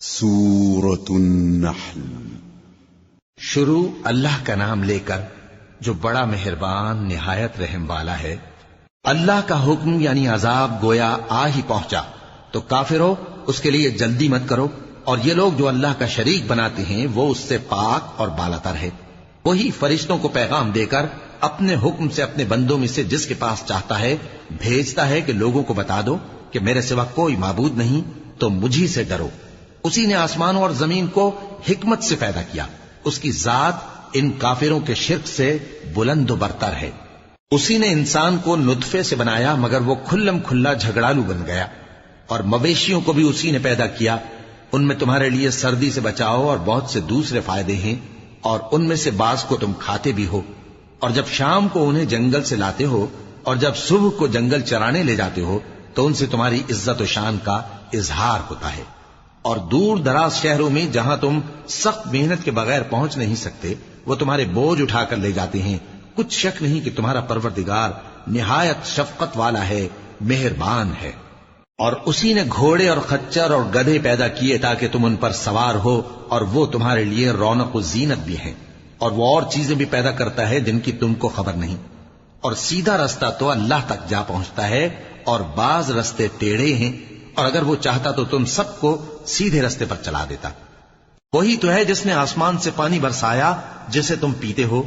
سورة النحل۔ شروع اللہ کا نام لے کر جو بڑا مہربان نہایت رحم والا ہے۔ اللہ کا حکم یعنی عذاب گویا آ ہی پہنچا تو کافروں اس کے لیے جلدی مت کرو، اور یہ لوگ جو اللہ کا شریک بناتے ہیں وہ اس سے پاک اور بالاتر ہے۔ وہی فرشتوں کو پیغام دے کر اپنے حکم سے اپنے بندوں میں سے جس کے پاس چاہتا ہے بھیجتا ہے کہ لوگوں کو بتا دو کہ میرے سوا کوئی معبود نہیں، تو مجھی سے ڈرو۔ اسی نے آسمانوں اور زمین کو حکمت سے پیدا کیا، اس کی ذات ان کافروں کے شرک سے بلند و برتر ہے۔ اسی نے انسان کو نطفے سے بنایا مگر وہ کھلم کھلا جھگڑالو بن گیا، اور مویشیوں کو بھی اسی نے پیدا کیا، ان میں تمہارے لیے سردی سے بچاؤ اور بہت سے دوسرے فائدے ہیں، اور ان میں سے بعض کو تم کھاتے بھی ہو۔ اور جب شام کو انہیں جنگل سے لاتے ہو اور جب صبح کو جنگل چرانے لے جاتے ہو تو ان سے تمہاری عزت و شان کا اظہار ہوتا ہے۔ اور دور دراز شہروں میں جہاں تم سخت محنت کے بغیر پہنچ نہیں سکتے وہ تمہارے بوجھ اٹھا کر لے جاتے ہیں۔ کچھ شک نہیں کہ تمہارا پروردگار نہایت شفقت والا ہے، مہربان ہے۔ اور اسی نے گھوڑے اور خچر اور گدھے پیدا کیے تاکہ تم ان پر سوار ہو، اور وہ تمہارے لیے رونق و زینت بھی ہیں۔ اور وہ اور چیزیں بھی پیدا کرتا ہے جن کی تم کو خبر نہیں۔ اور سیدھا رستہ تو اللہ تک جا پہنچتا ہے، اور بعض رستے ٹیڑھے ہیں، اور اگر وہ چاہتا تو تم سب کو سیدھے رستے پر چلا دیتا۔ وہی تو ہے جس نے آسمان سے پانی برسایا جسے تم پیتے ہو،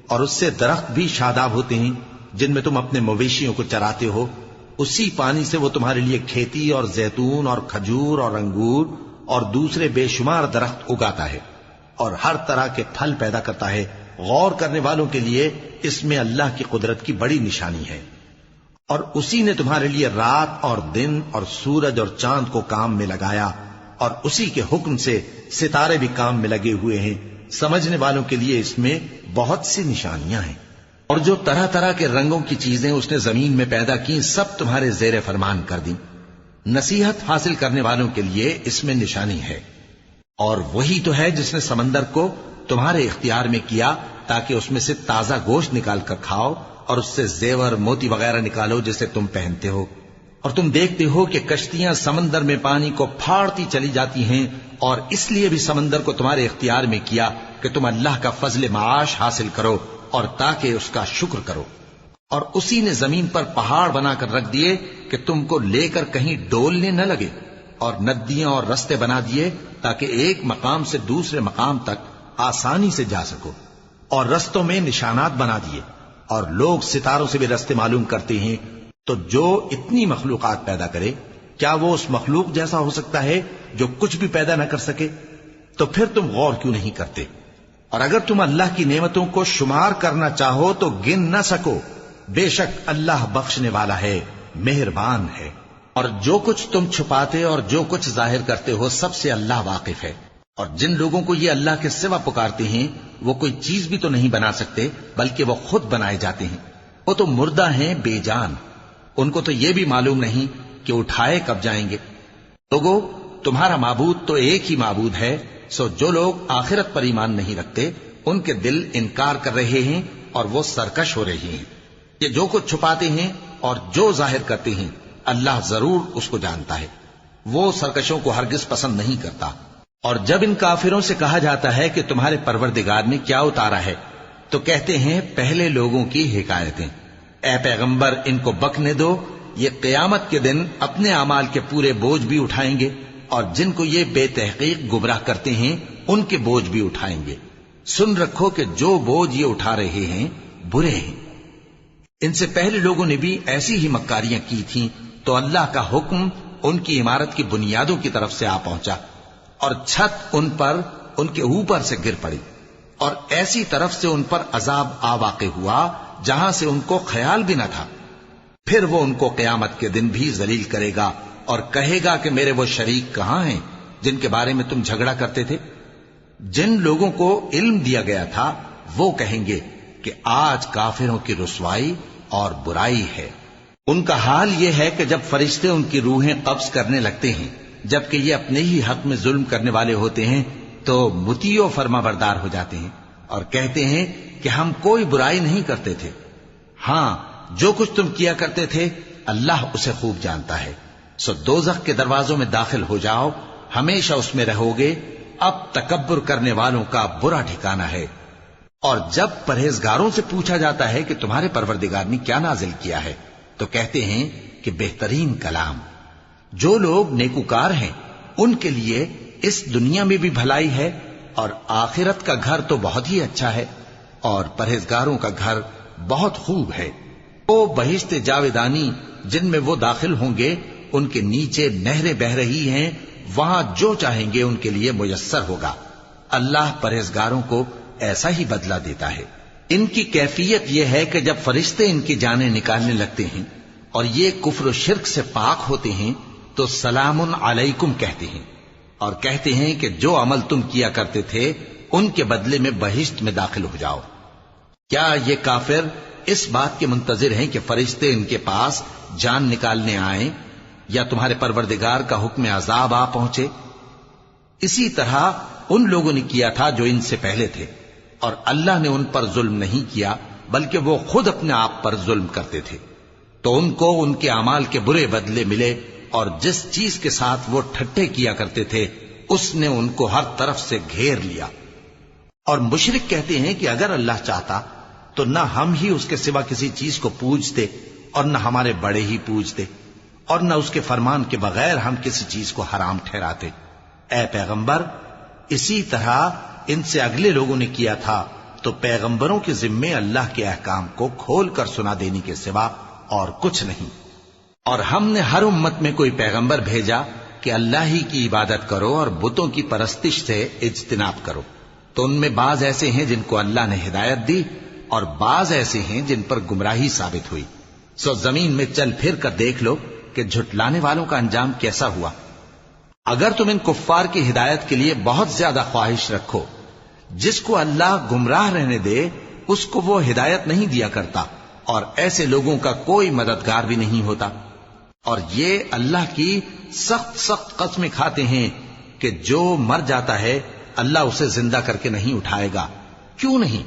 اور اس سے درخت بھی شاداب ہوتے ہیں جن میں تم اپنے مویشیوں کو چراتے ہو۔ اسی پانی سے وہ تمہارے لیے کھیتی اور زیتون اور کھجور اور انگور اور دوسرے بے شمار درخت اگاتا ہے، اور ہر طرح کے پھل پیدا کرتا ہے۔ غور کرنے والوں کے لیے اس میں اللہ کی قدرت کی بڑی نشانی ہے۔ اور اسی نے تمہارے لیے رات اور دن اور سورج اور چاند کو کام میں لگایا، اور اسی کے حکم سے ستارے بھی کام میں لگے ہوئے ہیں۔ سمجھنے والوں کے لیے اس میں بہت سی نشانیاں ہیں۔ اور جو طرح طرح کے رنگوں کی چیزیں اس نے زمین میں پیدا کی سب تمہارے زیر فرمان کر دیں۔ نصیحت حاصل کرنے والوں کے لیے اس میں نشانی ہے۔ اور وہی تو ہے جس نے سمندر کو تمہارے اختیار میں کیا تاکہ اس میں سے تازہ گوشت نکال کر کھاؤ، اور اس سے زیور موتی وغیرہ نکالو جسے تم پہنتے ہو۔ اور تم دیکھتے ہو کہ کشتیاں سمندر میں پانی کو پھاڑتی چلی جاتی ہیں، اور اس لیے بھی سمندر کو تمہارے اختیار میں کیا کہ تم اللہ کا فضل معاش حاصل کرو اور تاکہ اس کا شکر کرو۔ اور اسی نے زمین پر پہاڑ بنا کر رکھ دیے کہ تم کو لے کر کہیں ڈولنے نہ لگے، اور ندیاں اور رستے بنا دیے تاکہ ایک مقام سے دوسرے مقام تک آسانی سے جا سکو، اور رستوں میں نشانات بنا دیے۔ اور لوگ ستاروں سے بھی رستے معلوم کرتے ہیں۔ تو جو اتنی مخلوقات پیدا کرے کیا وہ اس مخلوق جیسا ہو سکتا ہے جو کچھ بھی پیدا نہ کر سکے؟ تو پھر تم غور کیوں نہیں کرتے؟ اور اگر تم اللہ کی نعمتوں کو شمار کرنا چاہو تو گن نہ سکو۔ بے شک اللہ بخشنے والا ہے، مہربان ہے۔ اور جو کچھ تم چھپاتے اور جو کچھ ظاہر کرتے ہو سب سے اللہ واقف ہے۔ اور جن لوگوں کو یہ اللہ کے سوا پکارتے ہیں وہ کوئی چیز بھی تو نہیں بنا سکتے بلکہ وہ خود بنائے جاتے ہیں۔ وہ تو مردہ ہیں بے جان، ان کو تو یہ بھی معلوم نہیں کہ اٹھائے کب جائیں گے۔ لوگو تمہارا معبود تو ایک ہی معبود ہے، سو جو لوگ آخرت پر ایمان نہیں رکھتے ان کے دل انکار کر رہے ہیں اور وہ سرکش ہو رہے ہیں۔ یہ جو کچھ چھپاتے ہیں اور جو ظاہر کرتے ہیں اللہ ضرور اس کو جانتا ہے، وہ سرکشوں کو ہرگز پسند نہیں کرتا۔ اور جب ان کافروں سے کہا جاتا ہے کہ تمہارے پروردگار نے کیا اتارا ہے تو کہتے ہیں پہلے لوگوں کی حکایتیں۔ اے پیغمبر ان کو بکنے دو، یہ قیامت کے دن اپنے اعمال کے پورے بوجھ بھی اٹھائیں گے، اور جن کو یہ بے تحقیق گمراہ کرتے ہیں ان کے بوجھ بھی اٹھائیں گے۔ سن رکھو کہ جو بوجھ یہ اٹھا رہے ہیں برے ہیں۔ ان سے پہلے لوگوں نے بھی ایسی ہی مکاریاں کی تھیں تو اللہ کا حکم ان کی عمارت کی بنیادوں کی طرف سے آ پہنچا، اور چھت ان پر ان کے اوپر سے گر پڑی، اور ایسی طرف سے ان پر عذاب آ واقع ہوا جہاں سے ان کو خیال بھی نہ تھا۔ پھر وہ ان کو قیامت کے دن بھی ذلیل کرے گا اور کہے گا کہ میرے وہ شریک کہاں ہیں جن کے بارے میں تم جھگڑا کرتے تھے؟ جن لوگوں کو علم دیا گیا تھا وہ کہیں گے کہ آج کافروں کی رسوائی اور برائی ہے۔ ان کا حال یہ ہے کہ جب فرشتے ان کی روحیں قبض کرنے لگتے ہیں جبکہ یہ اپنے ہی حق میں ظلم کرنے والے ہوتے ہیں تو مطیع و فرما بردار ہو جاتے ہیں اور کہتے ہیں کہ ہم کوئی برائی نہیں کرتے تھے۔ ہاں جو کچھ تم کیا کرتے تھے اللہ اسے خوب جانتا ہے۔ سو دوزخ کے دروازوں میں داخل ہو جاؤ ہمیشہ اس میں رہو گے، اب تکبر کرنے والوں کا برا ٹھکانہ ہے۔ اور جب پرہیزگاروں سے پوچھا جاتا ہے کہ تمہارے پروردگار نے کیا نازل کیا ہے تو کہتے ہیں کہ بہترین کلام۔ جو لوگ نیکوکار ہیں ان کے لیے اس دنیا میں بھی بھلائی ہے اور آخرت کا گھر تو بہت ہی اچھا ہے، اور پرہیزگاروں کا گھر بہت خوب ہے۔ وہ بہشت جاویدانی جن میں وہ داخل ہوں گے، ان کے نیچے نہریں بہہ رہی ہیں، وہاں جو چاہیں گے ان کے لیے میسر ہوگا۔ اللہ پرہیزگاروں کو ایسا ہی بدلہ دیتا ہے۔ ان کی کیفیت یہ ہے کہ جب فرشتے ان کی جانیں نکالنے لگتے ہیں اور یہ کفر و شرک سے پاک ہوتے ہیں تو سلام علیکم کہتے ہیں، اور کہتے ہیں کہ جو عمل تم کیا کرتے تھے ان کے بدلے میں بہشت میں داخل ہو جاؤ۔ کیا یہ کافر اس بات کے منتظر ہیں کہ فرشتے ان کے پاس جان نکالنے آئیں یا تمہارے پروردگار کا حکم عذاب آ پہنچے؟ اسی طرح ان لوگوں نے کیا تھا جو ان سے پہلے تھے، اور اللہ نے ان پر ظلم نہیں کیا بلکہ وہ خود اپنے آپ پر ظلم کرتے تھے۔ تو ان کو ان کے اعمال کے برے بدلے ملے، اور جس چیز کے ساتھ وہ ٹھٹھے کیا کرتے تھے اس نے ان کو ہر طرف سے گھیر لیا۔ اور مشرک کہتے ہیں کہ اگر اللہ چاہتا تو نہ ہم ہی اس کے سوا کسی چیز کو پوجتے اور نہ ہمارے بڑے ہی پوجتے، اور نہ اس کے فرمان کے بغیر ہم کسی چیز کو حرام ٹھہراتے۔ اے پیغمبر، اسی طرح ان سے اگلے لوگوں نے کیا تھا، تو پیغمبروں کے ذمے اللہ کے احکام کو کھول کر سنا دینے کے سوا اور کچھ نہیں۔ اور ہم نے ہر امت میں کوئی پیغمبر بھیجا کہ اللہ ہی کی عبادت کرو اور بتوں کی پرستش سے اجتناب کرو، تو ان میں بعض ایسے ہیں جن کو اللہ نے ہدایت دی اور بعض ایسے ہیں جن پر گمراہی ثابت ہوئی۔ سو زمین میں چل پھر کر دیکھ لو کہ جھٹلانے والوں کا انجام کیسا ہوا۔ اگر تم ان کفار کی ہدایت کے لیے بہت زیادہ خواہش رکھو، جس کو اللہ گمراہ رہنے دے اس کو وہ ہدایت نہیں دیا کرتا، اور ایسے لوگوں کا کوئی مددگار بھی نہیں ہوتا۔ اور یہ اللہ کی سخت سخت قسمیں کھاتے ہیں کہ جو مر جاتا ہے اللہ اسے زندہ کر کے نہیں اٹھائے گا۔ کیوں نہیں؟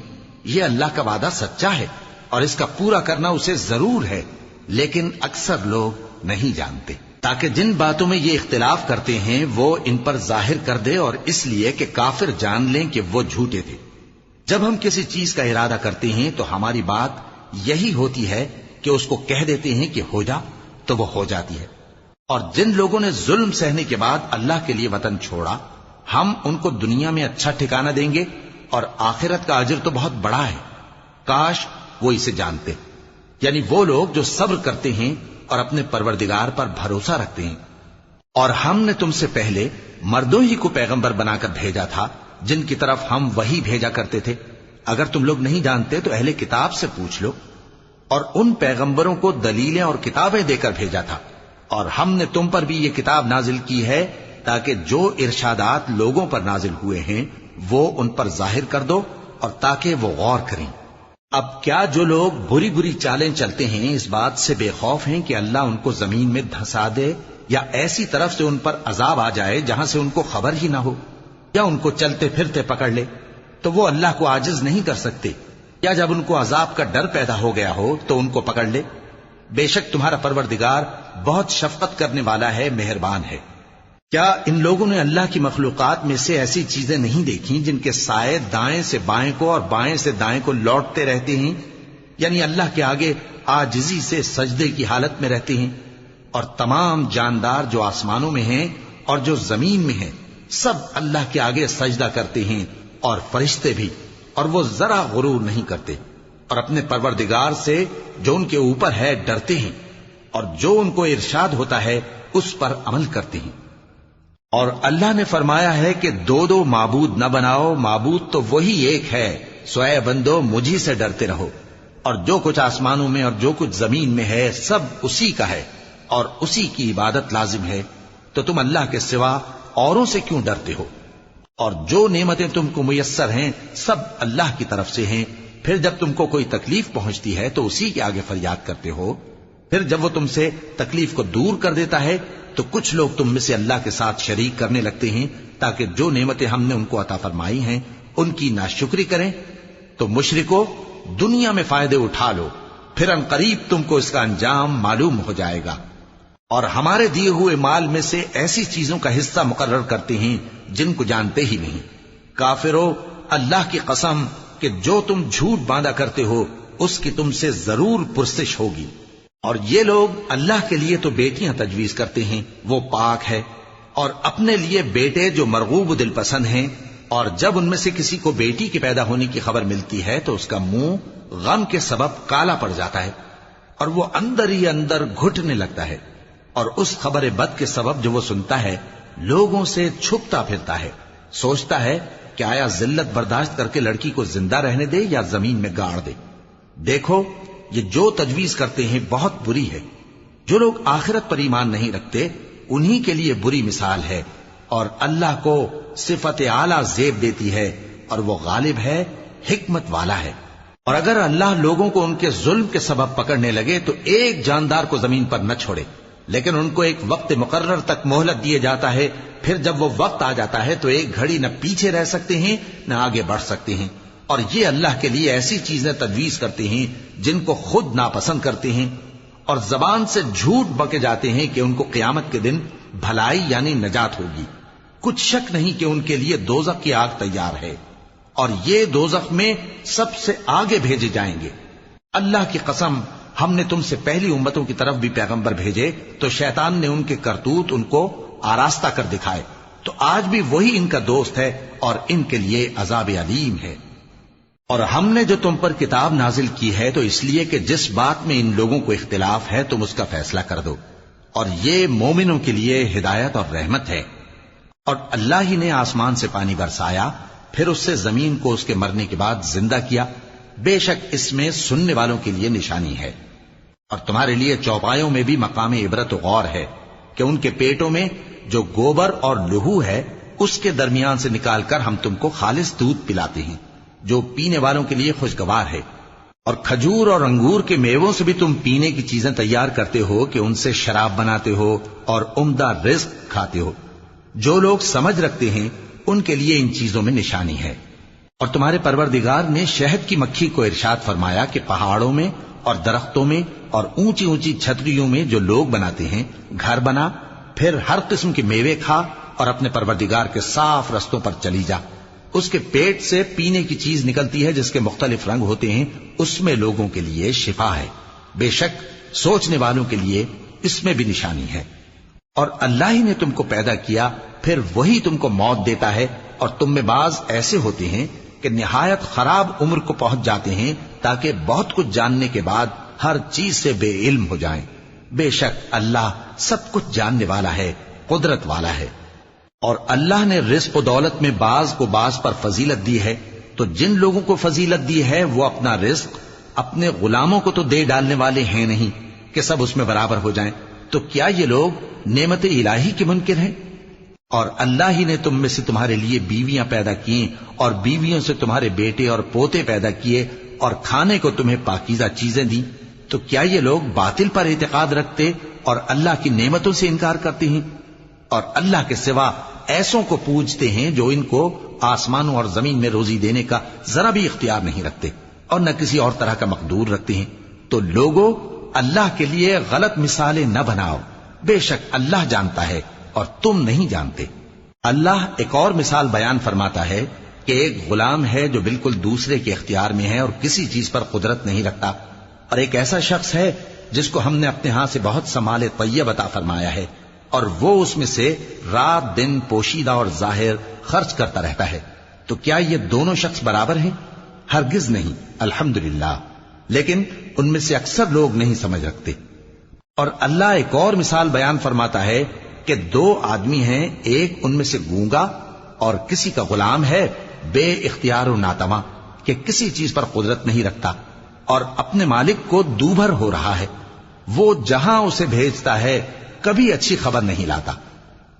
یہ اللہ کا وعدہ سچا ہے اور اس کا پورا کرنا اسے ضرور ہے، لیکن اکثر لوگ نہیں جانتے۔ تاکہ جن باتوں میں یہ اختلاف کرتے ہیں وہ ان پر ظاہر کر دے، اور اس لیے کہ کافر جان لیں کہ وہ جھوٹے تھے۔ جب ہم کسی چیز کا ارادہ کرتے ہیں تو ہماری بات یہی ہوتی ہے کہ اس کو کہہ دیتے ہیں کہ ہو جا، تو وہ ہو جاتی ہے۔ اور جن لوگوں نے ظلم سہنے کے بعد اللہ کے لیے وطن چھوڑا، ہم ان کو دنیا میں اچھا ٹھکانہ دیں گے، اور آخرت کا اجر تو بہت بڑا ہے۔ کاش وہ اسے جانتے، یعنی وہ لوگ جو صبر کرتے ہیں اور اپنے پروردگار پر بھروسہ رکھتے ہیں۔ اور ہم نے تم سے پہلے مردوں ہی کو پیغمبر بنا کر بھیجا تھا جن کی طرف ہم وحی بھیجا کرتے تھے۔ اگر تم لوگ نہیں جانتے تو اہل کتاب سے پوچھ لو۔ اور ان پیغمبروں کو دلیلیں اور کتابیں دے کر بھیجا تھا، اور ہم نے تم پر بھی یہ کتاب نازل کی ہے تاکہ جو ارشادات لوگوں پر نازل ہوئے ہیں وہ ان پر ظاہر کر دو، اور تاکہ وہ غور کریں۔ اب کیا جو لوگ بری بری چالیں چلتے ہیں اس بات سے بے خوف ہیں کہ اللہ ان کو زمین میں دھسا دے، یا ایسی طرف سے ان پر عذاب آ جائے جہاں سے ان کو خبر ہی نہ ہو، یا ان کو چلتے پھرتے پکڑ لے؟ تو وہ اللہ کو عاجز نہیں کر سکتے، یا جب ان کو عذاب کا ڈر پیدا ہو گیا ہو تو ان کو پکڑ لے؟ بے شک تمہارا پروردگار بہت شفقت کرنے والا ہے، مہربان ہے۔ کیا ان لوگوں نے اللہ کی مخلوقات میں سے ایسی چیزیں نہیں دیکھی جن کے سائے دائیں سے بائیں کو اور بائیں سے دائیں کو لوٹتے رہتے ہیں، یعنی اللہ کے آگے عاجزی سے سجدے کی حالت میں رہتے ہیں؟ اور تمام جاندار جو آسمانوں میں ہیں اور جو زمین میں ہیں سب اللہ کے آگے سجدہ کرتے ہیں، اور فرشتے بھی، اور وہ ذرا غرور نہیں کرتے، اور اپنے پروردگار سے جو ان کے اوپر ہے ڈرتے ہیں، اور جو ان کو ارشاد ہوتا ہے اس پر عمل کرتے ہیں۔ اور اللہ نے فرمایا ہے کہ دو دو معبود نہ بناؤ، معبود تو وہی ایک ہے، سو اے بندو مجھی سے ڈرتے رہو۔ اور جو کچھ آسمانوں میں اور جو کچھ زمین میں ہے سب اسی کا ہے، اور اسی کی عبادت لازم ہے، تو تم اللہ کے سوا اوروں سے کیوں ڈرتے ہو؟ اور جو نعمتیں تم کو میسر ہیں سب اللہ کی طرف سے ہیں۔ پھر جب تم کو کوئی تکلیف پہنچتی ہے تو اسی کے آگے فریاد کرتے ہو، پھر جب وہ تم سے تکلیف کو دور کر دیتا ہے تو کچھ لوگ تم میں سے اللہ کے ساتھ شریک کرنے لگتے ہیں تاکہ جو نعمتیں ہم نے ان کو عطا فرمائی ہیں ان کی ناشکری کریں۔ تو مشرکو، دنیا میں فائدے اٹھا لو، پھر ان قریب تم کو اس کا انجام معلوم ہو جائے گا۔ اور ہمارے دیے ہوئے مال میں سے ایسی چیزوں کا حصہ مقرر کرتے ہیں جن کو جانتے ہی نہیں۔ کافرو، اللہ کی قسم کہ جو تم جھوٹ باندھا کرتے ہو اس کی تم سے ضرور پرسش ہوگی۔ اور یہ لوگ اللہ کے لیے تو بیٹیاں تجویز کرتے ہیں، وہ پاک ہے، اور اپنے لیے بیٹے جو مرغوب و دل پسند ہیں، اور جب ان میں سے کسی کو بیٹی کے پیدا ہونے کی خبر ملتی ہے تو اس کا منہ غم کے سبب کالا پڑ جاتا ہے اور وہ اندر ہی اندر گھٹنے لگتا ہے، اور اس خبر بد کے سبب جو وہ سنتا ہے لوگوں سے چھپتا پھرتا ہے، سوچتا ہے کہ آیا ذلت برداشت کر کے لڑکی کو زندہ رہنے دے یا زمین میں گاڑ دے۔ دیکھو، یہ جو تجویز کرتے ہیں بہت بری ہے۔ جو لوگ آخرت پر ایمان نہیں رکھتے انہی کے لیے بری مثال ہے، اور اللہ کو صفت اعلیٰ زیب دیتی ہے، اور وہ غالب ہے، حکمت والا ہے۔ اور اگر اللہ لوگوں کو ان کے ظلم کے سبب پکڑنے لگے تو ایک جاندار کو زمین پر نہ چھوڑے، لیکن ان کو ایک وقت مقرر تک مہلت دیے جاتا ہے، پھر جب وہ وقت آ جاتا ہے تو ایک گھڑی نہ پیچھے رہ سکتے ہیں نہ آگے بڑھ سکتے ہیں۔ اور یہ اللہ کے لیے ایسی چیزیں تجویز کرتے ہیں جن کو خود ناپسند کرتے ہیں، اور زبان سے جھوٹ بکے جاتے ہیں کہ ان کو قیامت کے دن بھلائی یعنی نجات ہوگی۔ کچھ شک نہیں کہ ان کے لیے دوزخ کی آگ تیار ہے، اور یہ دوزخ میں سب سے آگے بھیجے جائیں گے۔ اللہ کی قسم، ہم نے تم سے پہلی امتوں کی طرف بھی پیغمبر بھیجے تو شیطان نے ان کے کرتوت ان کو آراستہ کر دکھائے، تو آج بھی وہی ان کا دوست ہے اور ان کے لیے عذاب علیم ہے۔ اور ہم نے جو تم پر کتاب نازل کی ہے تو اس لیے کہ جس بات میں ان لوگوں کو اختلاف ہے تم اس کا فیصلہ کر دو، اور یہ مومنوں کے لیے ہدایت اور رحمت ہے۔ اور اللہ ہی نے آسمان سے پانی برسایا، پھر اس سے زمین کو اس کے مرنے کے بعد زندہ کیا، بے شک اس میں سننے والوں کے لیے نشانی ہے۔ اور تمہارے لیے چوپایوں میں بھی مقام عبرت و غور ہے کہ ان کے پیٹوں میں جو گوبر اور لہو ہے اس کے درمیان سے نکال کر ہم تم کو خالص دودھ پلاتے ہیں جو پینے والوں کے لیے خوشگوار ہے، اور کھجور اور انگور کے میووں سے بھی تم پینے کی چیزیں تیار کرتے ہو کہ ان سے شراب بناتے ہو اور عمدہ رزق کھاتے ہو۔ جو لوگ سمجھ رکھتے ہیں ان کے لیے ان چیزوں میں نشانی ہے۔ اور تمہارے پروردگار نے شہد کی مکھی کو ارشاد فرمایا کہ پہاڑوں میں اور درختوں میں اور اونچی اونچی چھتریوں میں جو لوگ بناتے ہیں گھر بنا، پھر ہر قسم کے میوے کھا اور اپنے پروردگار کے صاف رستوں پر چلی جا۔ اس کے پیٹ سے پینے کی چیز نکلتی ہے جس کے مختلف رنگ ہوتے ہیں، اس میں لوگوں کے لیے شفا ہے، بے شک سوچنے والوں کے لیے اس میں بھی نشانی ہے۔ اور اللہ ہی نے تم کو پیدا کیا، پھر وہی تم کو موت دیتا ہے، اور تم میں بعض ایسے ہوتے ہیں کہ نہایت خراب عمر کو پہنچ جاتے ہیں تاکہ بہت کچھ جاننے کے بعد ہر چیز سے بے علم ہو جائیں۔ بے شک اللہ سب کچھ جاننے والا ہے، قدرت والا ہے۔ اور اللہ نے رزق و دولت میں بعض کو بعض پر فضیلت دی ہے، تو جن لوگوں کو فضیلت دی ہے وہ اپنا رزق اپنے غلاموں کو تو دے ڈالنے والے ہیں نہیں کہ سب اس میں برابر ہو جائیں، تو کیا یہ لوگ نعمت الہی کے منکر ہیں؟ اور اللہ ہی نے تم میں سے تمہارے لیے بیویاں پیدا کی اور بیویوں سے تمہارے بیٹے اور پوتے پیدا کیے اور کھانے کو تمہیں پاکیزہ چیزیں دیں، تو کیا یہ لوگ باطل پر اعتقاد رکھتے اور اللہ کی نعمتوں سے انکار کرتے ہیں؟ اور اللہ کے سوا ایسوں کو پوجتے ہیں جو ان کو آسمانوں اور زمین میں روزی دینے کا ذرا بھی اختیار نہیں رکھتے اور نہ کسی اور طرح کا مقدور رکھتے ہیں۔ تو لوگوں، اللہ کے لیے غلط مثالیں نہ بناؤ، بے شک اللہ جانتا ہے اور تم نہیں جانتے۔ اللہ ایک اور مثال بیان فرماتا ہے کہ ایک غلام ہے جو بالکل دوسرے کے اختیار میں ہے اور کسی چیز پر قدرت نہیں رکھتا، اور ایک ایسا شخص ہے جس کو ہم نے اپنے ہاں سے بہت سا مال طیب عطا فرمایا ہے اور وہ اس میں سے رات دن پوشیدہ اور ظاہر خرچ کرتا رہتا ہے، تو کیا یہ دونوں شخص برابر ہیں؟ ہرگز نہیں، الحمدللہ، لیکن ان میں سے اکثر لوگ نہیں سمجھ رکھتے۔ اور اللہ ایک اور مثال بیان فرماتا ہے کہ دو آدمی ہیں، ایک ان میں سے گونگا اور کسی کا غلام ہے بے اختیار و ناتواں کہ کسی چیز پر قدرت نہیں رکھتا اور اپنے مالک کو دوبھر ہو رہا ہے، وہ جہاں اسے بھیجتا ہے کبھی اچھی خبر نہیں لاتا۔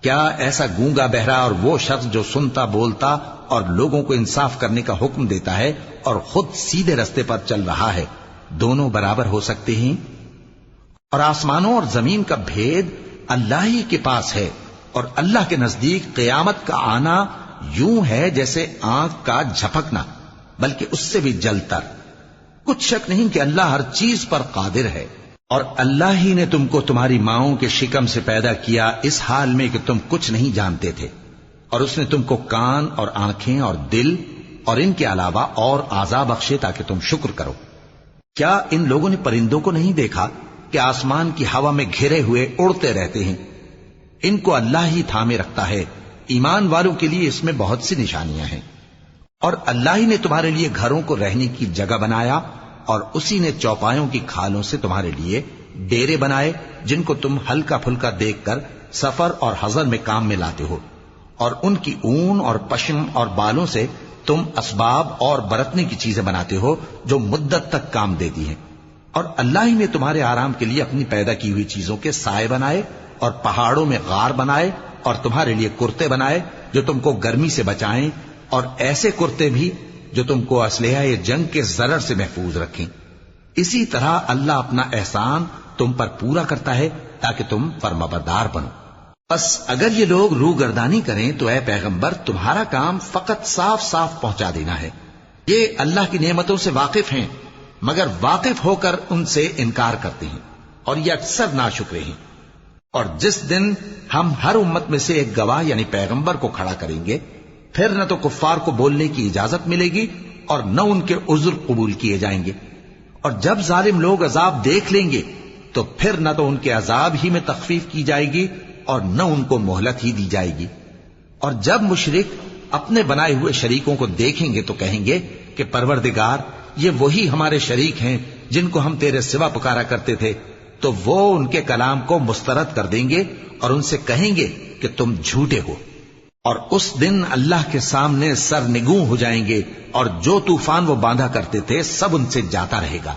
کیا ایسا گونگا بہرا اور وہ شخص جو سنتا بولتا اور لوگوں کو انصاف کرنے کا حکم دیتا ہے اور خود سیدھے رستے پر چل رہا ہے، دونوں برابر ہو سکتے ہیں؟ اور آسمانوں اور زمین کا بھید اللہ ہی کے پاس ہے، اور اللہ کے نزدیک قیامت کا آنا یوں ہے جیسے آنکھ کا جھپکنا، بلکہ اس سے بھی جل تر۔ کچھ شک نہیں کہ اللہ ہر چیز پر قادر ہے۔ اور اللہ ہی نے تم کو تمہاری ماؤں کے شکم سے پیدا کیا اس حال میں کہ تم کچھ نہیں جانتے تھے، اور اس نے تم کو کان اور آنکھیں اور دل اور ان کے علاوہ اور اعضاء بخشے تاکہ تم شکر کرو۔ کیا ان لوگوں نے پرندوں کو نہیں دیکھا کہ آسمان کی ہوا میں گھرے ہوئے اڑتے رہتے ہیں؟ ان کو اللہ ہی تھامے رکھتا ہے۔ ایمان والوں کے لیے اس میں بہت سی نشانیاں ہیں۔ اور اللہ ہی نے تمہارے لیے گھروں کو رہنے کی جگہ بنایا، اور اسی نے چوپایوں کی کھالوں سے تمہارے لیے ڈیرے بنائے جن کو تم ہلکا پھلکا دیکھ کر سفر اور حضر میں کام میں لاتے ہو، اور ان کی اون اور پشم اور بالوں سے تم اسباب اور برتنے کی چیزیں بناتے ہو جو مدت تک کام دیتی ہیں۔ اور اللہ ہی نے تمہارے آرام کے لیے اپنی پیدا کی ہوئی چیزوں کے سائے بنائے، اور پہاڑوں میں غار بنائے، اور تمہارے لیے کرتے بنائے جو تم کو گرمی سے بچائیں، اور ایسے کرتے بھی جو تم کو اسلحہ جنگ کے ضرر سے محفوظ رکھیں۔ اسی طرح اللہ اپنا احسان تم پر پورا کرتا ہے تاکہ تم فرمانبردار بنو۔ بس اگر یہ لوگ روگردانی کریں تو اے پیغمبر تمہارا کام فقط صاف صاف پہنچا دینا ہے۔ یہ اللہ کی نعمتوں سے واقف ہیں مگر واقف ہو کر ان سے انکار کرتے ہیں، اور یہ اکثر ناشکرے ہیں۔ اور جس دن ہم ہر امت میں سے ایک گواہ یعنی پیغمبر کو کھڑا کریں گے، پھر نہ تو کفار کو بولنے کی اجازت ملے گی اور نہ ان کے عذر قبول کیے جائیں گے۔ اور جب ظالم لوگ عذاب دیکھ لیں گے تو پھر نہ تو ان کے عذاب ہی میں تخفیف کی جائے گی اور نہ ان کو مہلت ہی دی جائے گی۔ اور جب مشرک اپنے بنائے ہوئے شریکوں کو دیکھیں گے تو کہیں گے کہ پروردگار، یہ وہی ہمارے شریک ہیں جن کو ہم تیرے سوا پکارا کرتے تھے، تو وہ ان کے کلام کو مسترد کر دیں گے اور ان سے کہیں گے کہ تم جھوٹے ہو۔ اور اس دن اللہ کے سامنے سر نگوں ہو جائیں گے، اور جو طوفان وہ باندھا کرتے تھے سب ان سے جاتا رہے گا۔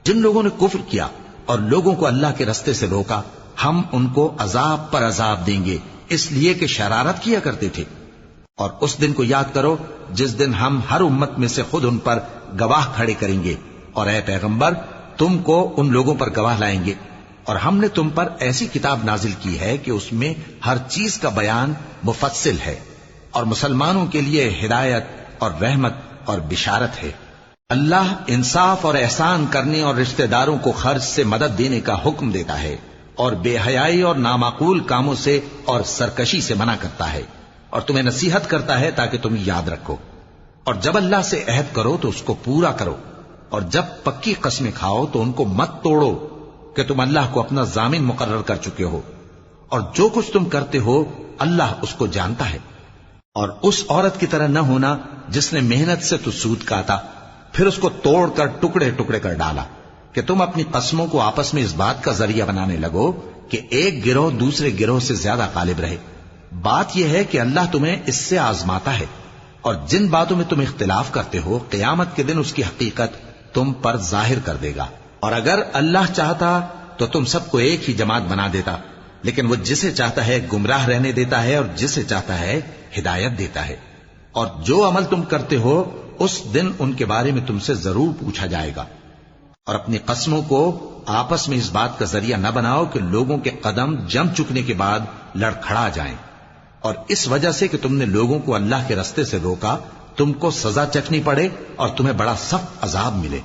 جن لوگوں نے کفر کیا اور لوگوں کو اللہ کے رستے سے روکا، ہم ان کو عذاب پر عذاب دیں گے اس لیے کہ شرارت کیا کرتے تھے۔ اور اس دن کو یاد کرو جس دن ہم ہر امت میں سے خود ان پر گواہ کھڑے کریں گے، اور اے پیغمبر تم کو ان لوگوں پر گواہ لائیں گے۔ اور ہم نے تم پر ایسی کتاب نازل کی ہے کہ اس میں ہر چیز کا بیان مفصل ہے، اور مسلمانوں کے لیے ہدایت اور رحمت اور بشارت ہے۔ اللہ انصاف اور احسان کرنے اور رشتہ داروں کو خرچ سے مدد دینے کا حکم دیتا ہے، اور بے حیائی اور نامعقول کاموں سے اور سرکشی سے منع کرتا ہے، اور تمہیں نصیحت کرتا ہے تاکہ تم یاد رکھو۔ اور جب اللہ سے عہد کرو تو اس کو پورا کرو، اور جب پکی قسمیں کھاؤ تو ان کو مت توڑو کہ تم اللہ کو اپنا ضامن مقرر کر چکے ہو، اور جو کچھ تم کرتے ہو اللہ اس کو جانتا ہے۔ اور اس عورت کی طرح نہ ہونا جس نے محنت سے تو سود کاتا پھر اس کو توڑ کر ٹکڑے ٹکڑے کر ڈالا، کہ تم اپنی قسموں کو آپس میں اس بات کا ذریعہ بنانے لگو کہ ایک گروہ دوسرے گروہ سے زیادہ غالب رہے۔ بات یہ ہے کہ اللہ تمہیں اس سے آزماتا ہے، اور جن باتوں میں تم اختلاف کرتے ہو قیامت کے دن اس کی حقیقت تم پر ظاہر کر دے گا۔ اور اگر اللہ چاہتا تو تم سب کو ایک ہی جماعت بنا دیتا، لیکن وہ جسے چاہتا ہے گمراہ رہنے دیتا ہے اور جسے چاہتا ہے ہدایت دیتا ہے۔ اور جو عمل تم کرتے ہو اس دن ان کے بارے میں تم سے ضرور پوچھا جائے گا۔ اور اپنی قسموں کو آپس میں اس بات کا ذریعہ نہ بناؤ کہ لوگوں کے قدم جم چکنے کے بعد لڑکھڑا جائیں، اور اس وجہ سے کہ تم نے لوگوں کو اللہ کے رستے سے روکا تم کو سزا چکھنی پڑے اور تمہیں بڑا سخت عذاب ملے۔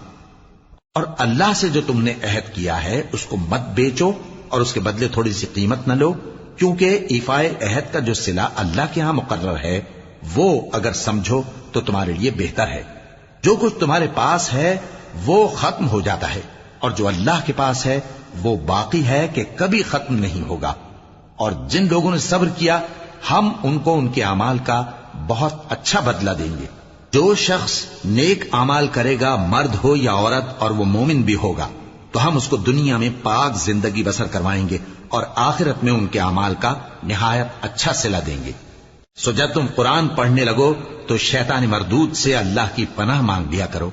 اور اللہ سے جو تم نے عہد کیا ہے اس کو مت بیچو اور اس کے بدلے تھوڑی سی قیمت نہ لو، کیونکہ ایفائے عہد کا جو صلہ اللہ کے ہاں مقرر ہے وہ اگر سمجھو تو تمہارے لیے بہتر ہے۔ جو کچھ تمہارے پاس ہے وہ ختم ہو جاتا ہے، اور جو اللہ کے پاس ہے وہ باقی ہے کہ کبھی ختم نہیں ہوگا۔ اور جن لوگوں نے صبر کیا ہم ان کو ان کے اعمال کا بہت اچھا بدلہ دیں گے۔ جو شخص نیک اعمال کرے گا مرد ہو یا عورت اور وہ مومن بھی ہوگا تو ہم اس کو دنیا میں پاک زندگی بسر کروائیں گے اور آخرت میں ان کے اعمال کا نہایت اچھا صلہ دیں گے۔ سو جب تم قرآن پڑھنے لگو تو شیطان مردود سے اللہ کی پناہ مانگ لیا کرو۔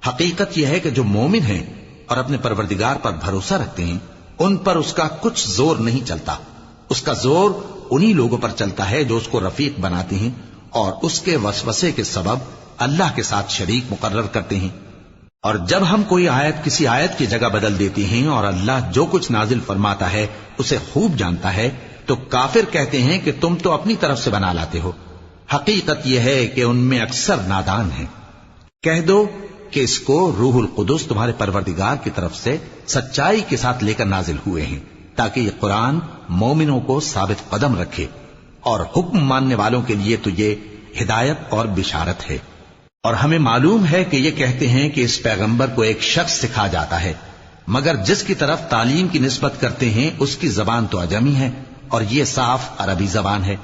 حقیقت یہ ہے کہ جو مومن ہیں اور اپنے پروردگار پر بھروسہ رکھتے ہیں ان پر اس کا کچھ زور نہیں چلتا۔ اس کا زور انہی لوگوں پر چلتا ہے جو اس کو رفیق بناتے ہیں اور اس کے وسوسے کے سبب اللہ کے ساتھ شریک مقرر کرتے ہیں۔ اور جب ہم کوئی آیت کسی آیت کی جگہ بدل دیتے ہیں اور اللہ جو کچھ نازل فرماتا ہے اسے خوب جانتا ہے تو کافر کہتے ہیں کہ تم تو اپنی طرف سے بنا لاتے ہو۔ حقیقت یہ ہے کہ ان میں اکثر نادان ہیں۔ کہہ دو کہ اس کو روح القدس تمہارے پروردگار کی طرف سے سچائی کے ساتھ لے کر نازل ہوئے ہیں، تاکہ یہ قرآن مومنوں کو ثابت قدم رکھے اور حکم ماننے والوں کے لیے تو یہ ہدایت اور بشارت ہے۔ اور ہمیں معلوم ہے کہ یہ کہتے ہیں کہ اس پیغمبر کو ایک شخص سکھا جاتا ہے، مگر جس کی طرف تعلیم کی نسبت کرتے ہیں اس کی زبان تو عجمی ہے اور یہ صاف عربی زبان ہے۔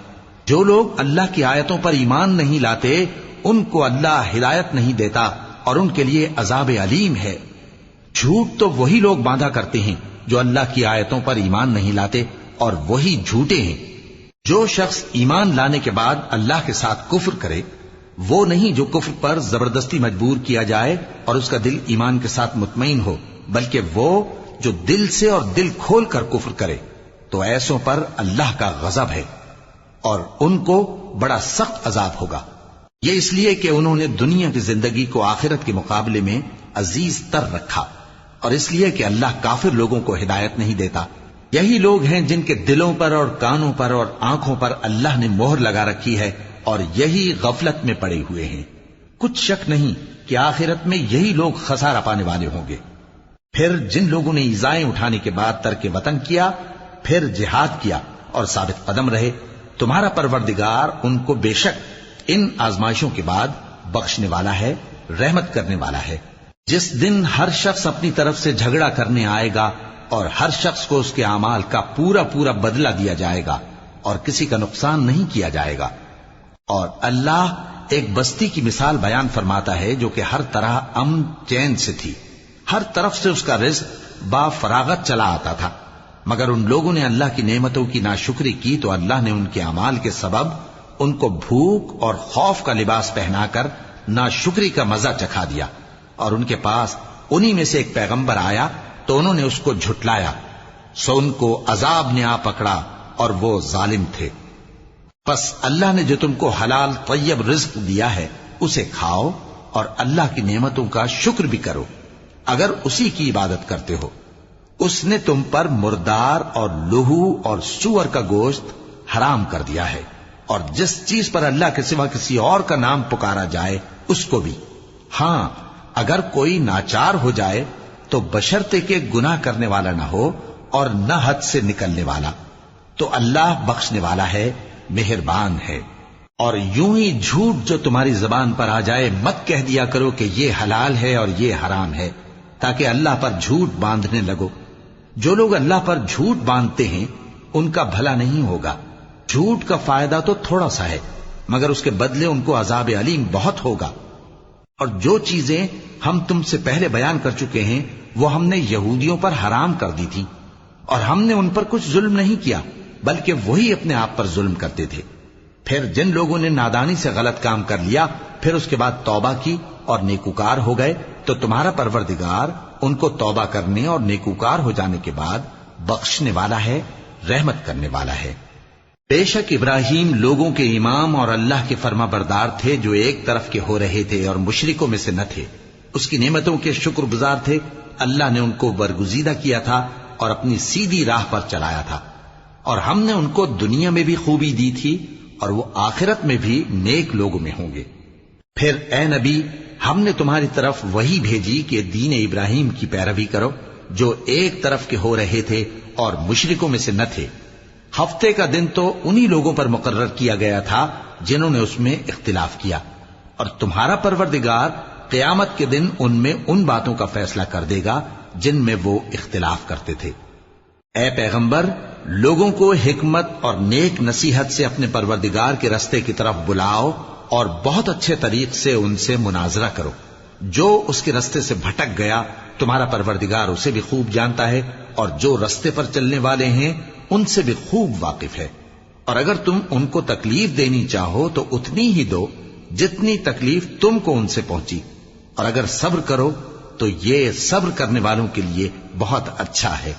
جو لوگ اللہ کی آیتوں پر ایمان نہیں لاتے ان کو اللہ ہدایت نہیں دیتا اور ان کے لیے عذاب علیم ہے۔ جھوٹ تو وہی لوگ باندھا کرتے ہیں جو اللہ کی آیتوں پر ایمان نہیں لاتے اور وہی جھوٹے ہیں۔ جو شخص ایمان لانے کے بعد اللہ کے ساتھ کفر کرے وہ نہیں جو کفر پر زبردستی مجبور کیا جائے اور اس کا دل ایمان کے ساتھ مطمئن ہو، بلکہ وہ جو دل سے اور دل کھول کر کفر کرے، تو ایسوں پر اللہ کا غضب ہے اور ان کو بڑا سخت عذاب ہوگا۔ یہ اس لیے کہ انہوں نے دنیا کی زندگی کو آخرت کے مقابلے میں عزیز تر رکھا، اور اس لیے کہ اللہ کافر لوگوں کو ہدایت نہیں دیتا۔ یہی لوگ ہیں جن کے دلوں پر اور کانوں پر اور آنکھوں پر اللہ نے مہر لگا رکھی ہے اور یہی غفلت میں پڑے ہوئے ہیں۔ کچھ شک نہیں کہ آخرت میں یہی لوگ خسارہ پانے والے ہوں گے۔ پھر جن لوگوں نے ایذائیں اٹھانے کے بعد ترک وطن کیا، پھر جہاد کیا اور ثابت قدم رہے، تمہارا پروردگار ان کو بے شک ان آزمائشوں کے بعد بخشنے والا ہے، رحمت کرنے والا ہے۔ جس دن ہر شخص اپنی طرف سے جھگڑا کرنے آئے گا اور ہر شخص کو اس کے اعمال کا پورا پورا بدلہ دیا جائے گا اور کسی کا نقصان نہیں کیا جائے گا۔ اور اللہ ایک بستی کی مثال بیان فرماتا ہے جو کہ ہر طرح امن چین سے تھی، ہر طرف سے اس کا رزق با فراغت چلا آتا تھا، مگر ان لوگوں نے اللہ کی نعمتوں کی ناشکری کی تو اللہ نے ان کے اعمال کے سبب ان کو بھوک اور خوف کا لباس پہنا کر ناشکری کا مزہ چکھا دیا۔ اور ان کے پاس انہی میں سے ایک پیغمبر آیا تو انہوں نے اس کو جھٹلایا، سو ان کو عذاب نے آ پکڑا اور وہ ظالم تھے۔ پس اللہ نے جو تم کو حلال طیب رزق دیا ہے اسے کھاؤ اور اللہ کی نعمتوں کا شکر بھی کرو اگر اسی کی عبادت کرتے ہو۔ اس نے تم پر مردار اور لہو اور سور کا گوشت حرام کر دیا ہے، اور جس چیز پر اللہ کے سوا کسی اور کا نام پکارا جائے اس کو بھی۔ ہاں اگر کوئی ناچار ہو جائے تو بشرطے کہ گناہ کرنے والا نہ ہو اور نہ حد سے نکلنے والا، تو اللہ بخشنے والا ہے، مہربان ہے۔ اور یوں ہی جھوٹ جو تمہاری زبان پر آ جائے مت کہہ دیا کرو کہ یہ حلال ہے اور یہ حرام ہے، تاکہ اللہ پر جھوٹ باندھنے لگو۔ جو لوگ اللہ پر جھوٹ باندھتے ہیں ان کا بھلا نہیں ہوگا۔ جھوٹ کا فائدہ تو تھوڑا سا ہے، مگر اس کے بدلے ان کو عذاب علیم بہت ہوگا۔ اور جو چیزیں ہم تم سے پہلے بیان کر چکے ہیں وہ ہم نے یہودیوں پر حرام کر دی تھی، اور ہم نے ان پر کچھ ظلم نہیں کیا بلکہ وہی اپنے آپ پر ظلم کرتے تھے۔ پھر جن لوگوں نے نادانی سے غلط کام کر لیا پھر اس کے بعد توبہ کی اور نیکوکار ہو گئے تو تمہارا پروردگار ان کو توبہ کرنے اور نیکوکار ہو جانے کے بعد بخشنے والا ہے، رحمت کرنے والا ہے۔ بے شک ابراہیم لوگوں کے امام اور اللہ کے فرما بردار تھے جو ایک طرف کے ہو رہے تھے اور مشرکوں میں سے نہ تھے۔ اس کی نعمتوں کے شکر گزار تھے۔ اللہ نے ان کو برگزیدہ کیا تھا اور اپنی سیدھی راہ پر چلایا تھا، اور ہم نے ان کو دنیا میں بھی خوبی دی تھی اور وہ آخرت میں بھی نیک لوگوں میں ہوں گے۔ پھر اے نبی ہم نے تمہاری طرف وہی بھیجی کہ دین ابراہیم کی پیروی کرو جو ایک طرف کے ہو رہے تھے اور مشرکوں میں سے نہ تھے۔ ہفتے کا دن تو انہی لوگوں پر مقرر کیا گیا تھا جنہوں نے اس میں اختلاف کیا، اور تمہارا پروردگار قیامت کے دن ان میں ان باتوں کا فیصلہ کر دے گا جن میں وہ اختلاف کرتے تھے۔ اے پیغمبر لوگوں کو حکمت اور نیک نصیحت سے اپنے پروردگار کے رستے کی طرف بلاؤ اور بہت اچھے طریق سے ان سے مناظرہ کرو۔ جو اس کے رستے سے بھٹک گیا تمہارا پروردگار اسے بھی خوب جانتا ہے، اور جو رستے پر چلنے والے ہیں ان سے بھی خوب واقف ہے۔ اور اگر تم ان کو تکلیف دینی چاہو تو اتنی ہی دو جتنی تکلیف تم کو ان سے پہنچی، اور اگر صبر کرو تو یہ صبر کرنے والوں کے لیے بہت اچھا ہے۔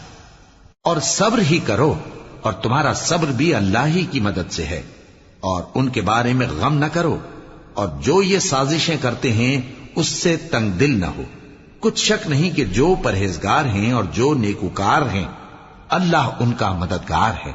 اور صبر ہی کرو، اور تمہارا صبر بھی اللہ ہی کی مدد سے ہے، اور ان کے بارے میں غم نہ کرو، اور جو یہ سازشیں کرتے ہیں اس سے تنگ دل نہ ہو۔ کچھ شک نہیں کہ جو پرہیزگار ہیں اور جو نیکوکار ہیں اللہ ان کا مددگار ہے۔